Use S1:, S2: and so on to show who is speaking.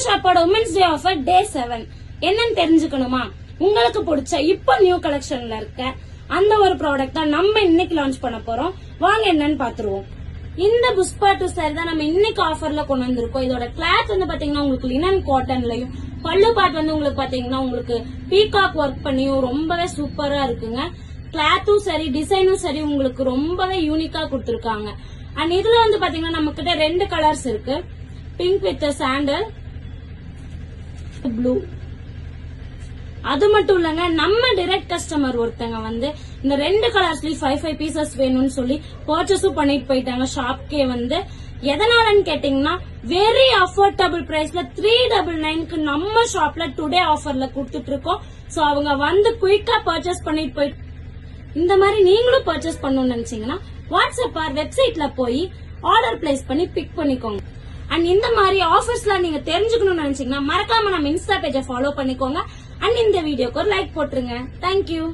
S1: ஷாப்போட women's day offer டே 7 என்னன்னு தெரிஞ்சுக்கணுமா? உங்களுக்கு பிடிச்ச இப்ப நியூ கலெக்ஷன்ல இருக்க அந்த ஒரு ப்ராடக்ட் தான் நம்ம இன்னைக்கு லான்ச் பண்ண போறோம். வாங்க என்னன்னு பாத்துருவோம். இந்த புஷ்பாட்டு சாரி தான் நம்ம இன்னைக்கு ஆஃபர்ல கொண்டு வந்திருக்கோம். இதோட கிளாத் வந்து பாத்தீங்கன்னா உங்களுக்கு லினன் காட்டன்லயும், பல்லு பார்ட் வந்து உங்களுக்கு பாத்தீங்கன்னா உங்களுக்கு பீகாக் ஒர்க் பண்ணியும் ரொம்பவே சூப்பரா இருக்குங்க. கிளாத்தும் சரி டிசைனும் சரி உங்களுக்கு ரொம்பவே யூனிக்கா கொடுத்திருக்காங்க. அண்ட் இதுல வந்து பாத்தீங்கன்னா நம்ம கிட்ட 2 கலர்ஸ் இருக்கு. Pink with sandal, blue. அது மட்டும் இல்லங்க, நம்ம டைரக்ட் கஸ்டமர் ஒருத்தங்க வந்து இந்த 2 கலர்ஸ்லயும் 5 பீசஸ் வேணும்னு சொல்லி பர்ச்சேஸும் பண்ணிட்டு போயிட்டாங்க ஷாப்கே வந்து. எதனாலன்னு கேட்டீங்கன்னா வெரி அஃபோர்டபுள் பிரைஸ்ல 399க்கு நம்ம ஷாப்ல டுடே ஆஃபர்ல கொடுத்துட்டு இருக்கோம். சோ அவங்க வந்து குயிக்கா பர்ச்சேஸ் பண்ணிட்டு போயிட்டு இந்த மாதிரி நீங்களும் பர்ச்சேஸ் பண்ணணும்னு நினைச்சீங்கன்னா வாட்ஸ்அப் ஆர் வெப்சைட்ல போய் ஆர்டர் பிளேஸ் பண்ணி பிக் பண்ணிக்கோங்க. அண்ட் இந்த மாதிரி ஆஃபர்ஸ்லாம் நீங்க தெரிஞ்சுக்கணும்னு நினைச்சீங்கன்னா மறக்காம நம்ம இன்ஸ்டா பேஜை ஃபாலோ பண்ணிக்கோங்க. அண்ட் இந்த வீடியோக்கு ஒரு லைக் போட்டுருங்க. தேங்க்யூ.